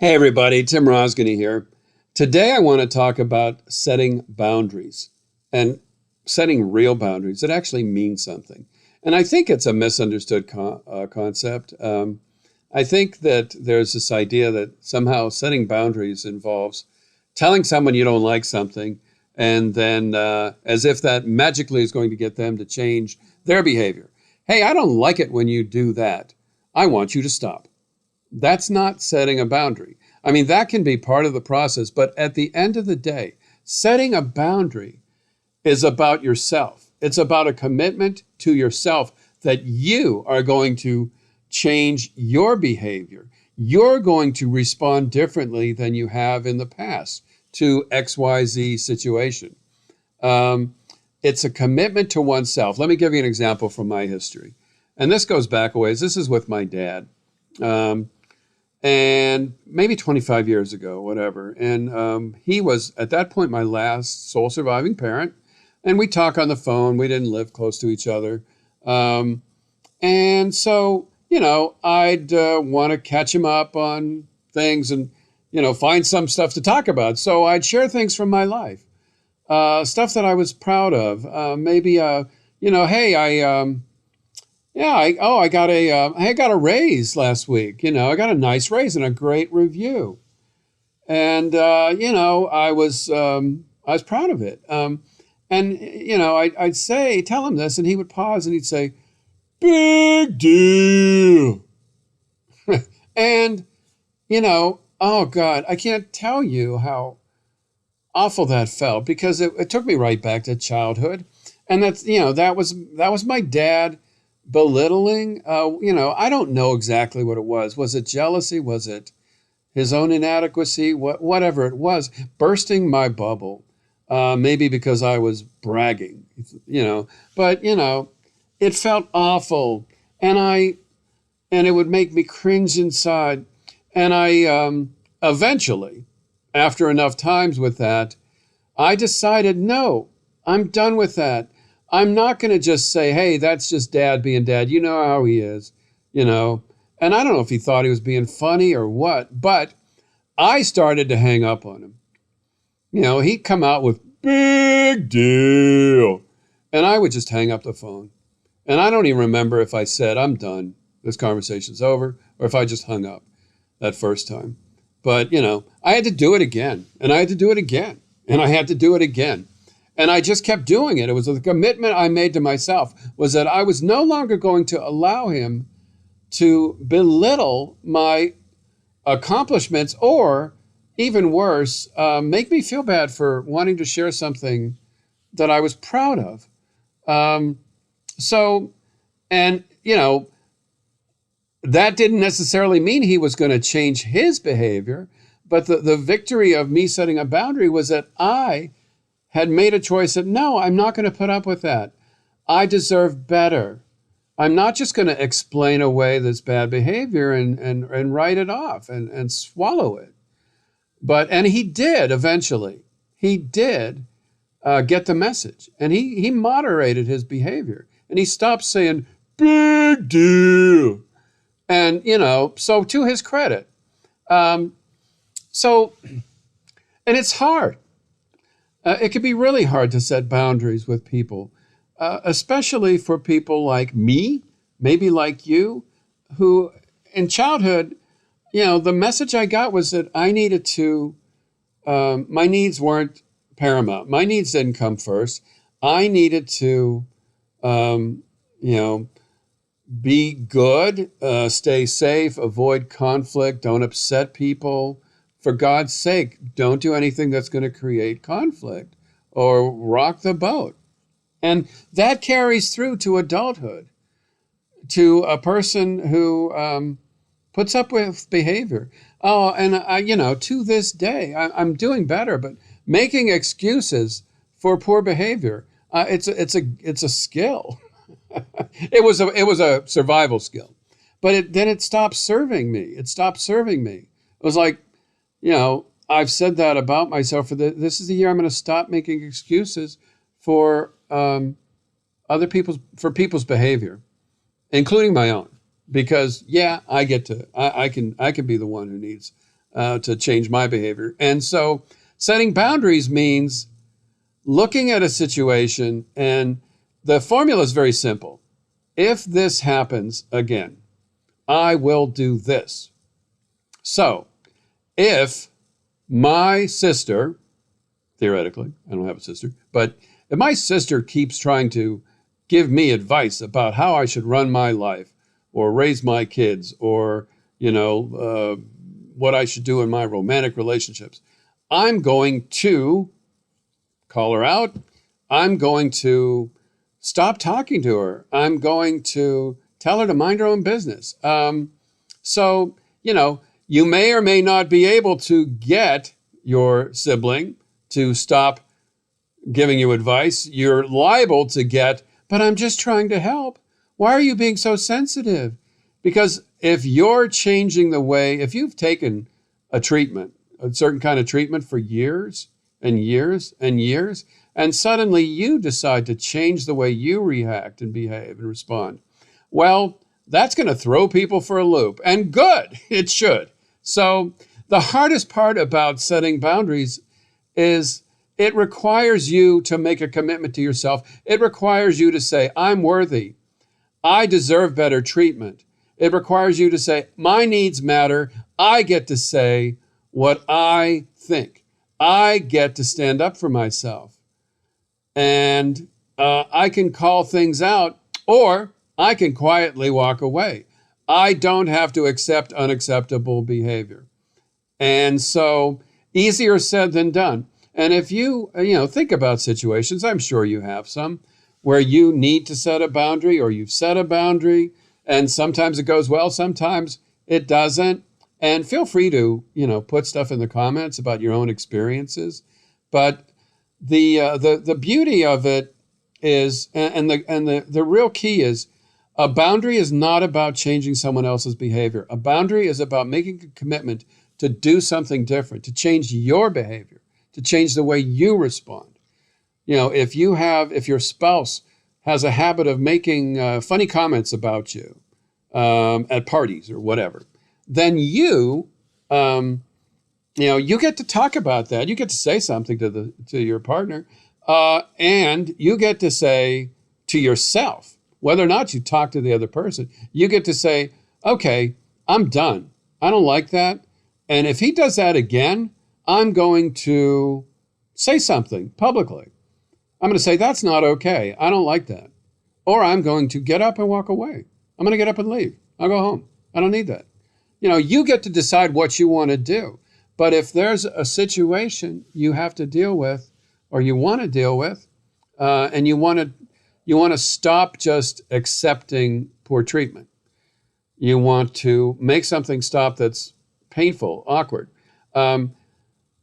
Hey everybody, Tim Rosgany here. Today I want to talk about setting boundaries and setting real boundaries that actually mean something. And I think it's a misunderstood concept. I think that there's this idea that somehow setting boundaries involves telling someone you don't like something and then as if that magically is going to get them to change their behavior. Hey, I don't like it when you do that. I want you to stop. That's not setting a boundary. I mean, that can be part of the process, but at the end of the day, setting a boundary is about yourself. It's about a commitment to yourself that you are going to change your behavior. You're going to respond differently than you have in the past to XYZ situation. It's a commitment to oneself. Let me give you an example from my history. And this goes back a ways. This is with my dad. And maybe 25 years ago, whatever. And he was, at that point, my last sole surviving parent. And we talk on the phone. We didn't live close to each other. And so, I'd want to catch him up on things and, find some stuff to talk about. So I'd share things from my life, stuff that I was proud of. Hey, I got a raise last week. I got a nice raise and a great review, and I was proud of it. I'd tell him this, and he would pause and he'd say, "Big deal," and oh God, I can't tell you how awful that felt because it took me right back to childhood, and that was my dad. Belittling, I don't know exactly what it was. Was it jealousy? Was it his own inadequacy? Whatever it was, bursting my bubble. Maybe because I was bragging, but it felt awful, and it would make me cringe inside. And I eventually, after enough times with that, I decided, no, I'm done with that. I'm not going to just say, hey, that's just dad being dad. You know how he is, And I don't know if he thought he was being funny or what, but I started to hang up on him. He'd come out with big deal. And I would just hang up the phone. And I don't even remember if I said, I'm done. This conversation's over. Or if I just hung up that first time. But, I had to do it again. And I had to do it again. And I had to do it again. And I just kept doing it. It was a commitment I made to myself, was that I was no longer going to allow him to belittle my accomplishments or, even worse, make me feel bad for wanting to share something that I was proud of. That didn't necessarily mean he was going to change his behavior, but the victory of me setting a boundary was that I had made a choice that, no, I'm not going to put up with that. I deserve better. I'm not just going to explain away this bad behavior and write it off and swallow it. And he did eventually. He did get the message. And he moderated his behavior. And he stopped saying, big deal. And, so to his credit. And it's hard. It can be really hard to set boundaries with people, especially for people like me, maybe like you, who in childhood, the message I got was that I needed to, my needs weren't paramount. My needs didn't come first. I needed to, be good, stay safe, avoid conflict, don't upset people. For God's sake, don't do anything that's going to create conflict or rock the boat. And that carries through to adulthood, to a person who puts up with behavior. Oh, and to this day, I'm doing better, but making excuses for poor behavior, it's a skill. It was a survival skill, but then it stopped serving me. It stopped serving me. It was like, I've said that about myself. This is the year I'm going to stop making excuses for people's behavior, including my own. Because I can be the one who needs to change my behavior. And so setting boundaries means looking at a situation, and the formula is very simple. If this happens again, I will do this. So if my sister, theoretically, I don't have a sister, but if my sister keeps trying to give me advice about how I should run my life or raise my kids or, what I should do in my romantic relationships, I'm going to call her out. I'm going to stop talking to her. I'm going to tell her to mind her own business. So, you may or may not be able to get your sibling to stop giving you advice. You're liable to get, but I'm just trying to help. Why are you being so sensitive? Because if you're changing the way, if you've taken a treatment, a certain kind of treatment for years and years and years, and suddenly you decide to change the way you react and behave and respond, well, that's going to throw people for a loop. And good, it should. So the hardest part about setting boundaries is it requires you to make a commitment to yourself. It requires you to say, I'm worthy. I deserve better treatment. It requires you to say, my needs matter. I get to say what I think. I get to stand up for myself. And I can call things out, or I can quietly walk away. I don't have to accept unacceptable behavior. And so easier said than done. And if you think about situations, I'm sure you have some, where you need to set a boundary or you've set a boundary, and sometimes it goes well, sometimes it doesn't. And feel free to, put stuff in the comments about your own experiences. But the beauty of it is, and the real key is, a boundary is not about changing someone else's behavior. A boundary is about making a commitment to do something different, to change your behavior, to change the way you respond. If your spouse has a habit of making funny comments about you at parties or whatever, then you get to talk about that. You get to say something to your partner, and you get to say to yourself, whether or not you talk to the other person, you get to say, okay, I'm done. I don't like that. And if he does that again, I'm going to say something publicly. I'm going to say, that's not okay. I don't like that. Or I'm going to get up and walk away. I'm going to get up and leave. I'll go home. I don't need that. You get to decide what you want to do. But if there's a situation you have to deal with, or you want to deal with, and you want to stop just accepting poor treatment. You want to make something stop that's painful, awkward.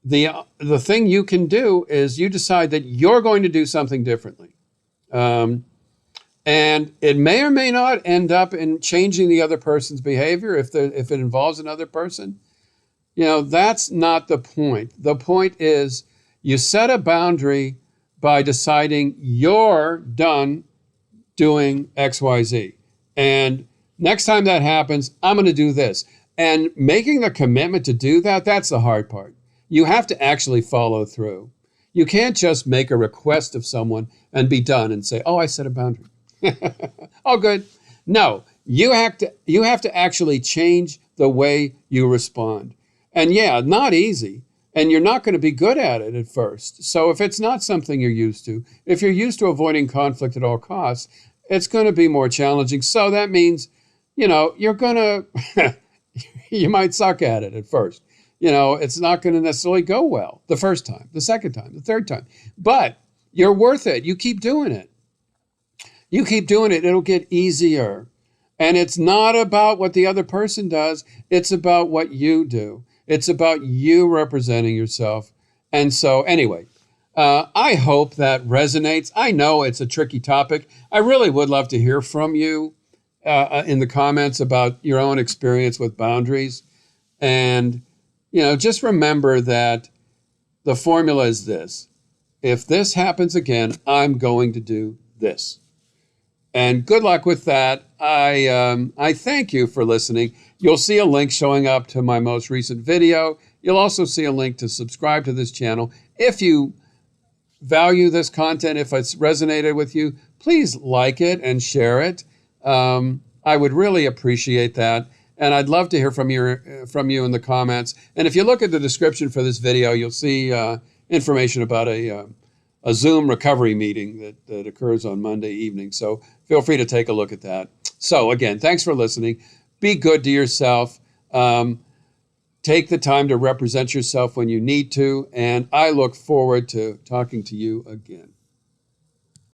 The thing you can do is you decide that you're going to do something differently. And it may or may not end up in changing the other person's behavior if it involves another person. That's not the point. The point is you set a boundary by deciding you're done doing X, Y, Z. And next time that happens, I'm going to do this. And making the commitment to do that, that's the hard part. You have to actually follow through. You can't just make a request of someone and be done and say, oh, I set a boundary. Oh, good. No, you have to actually change the way you respond. And yeah, not easy. And you're not going to be good at it at first. So if it's not something you're used to, if you're used to avoiding conflict at all costs, it's going to be more challenging. So that means, you're going to, you might suck at it at first. It's not going to necessarily go well the first time, the second time, the third time. But you're worth it. You keep doing it. You keep doing it. It'll get easier. And it's not about what the other person does. It's about what you do. It's about you representing yourself. And so anyway, I hope that resonates. I know it's a tricky topic. I really would love to hear from you in the comments about your own experience with boundaries. And, just remember that the formula is this. If this happens again, I'm going to do this. And good luck with that. I thank you for listening. You'll see a link showing up to my most recent video. You'll also see a link to subscribe to this channel. If you value this content, if it's resonated with you, please like it and share it. I would really appreciate that. And I'd love to hear from you in the comments. And if you look at the description for this video, you'll see information about a Zoom recovery meeting that occurs on Monday evening. So feel free to take a look at that. So again, thanks for listening. Be good to yourself. Take the time to represent yourself when you need to. And I look forward to talking to you again.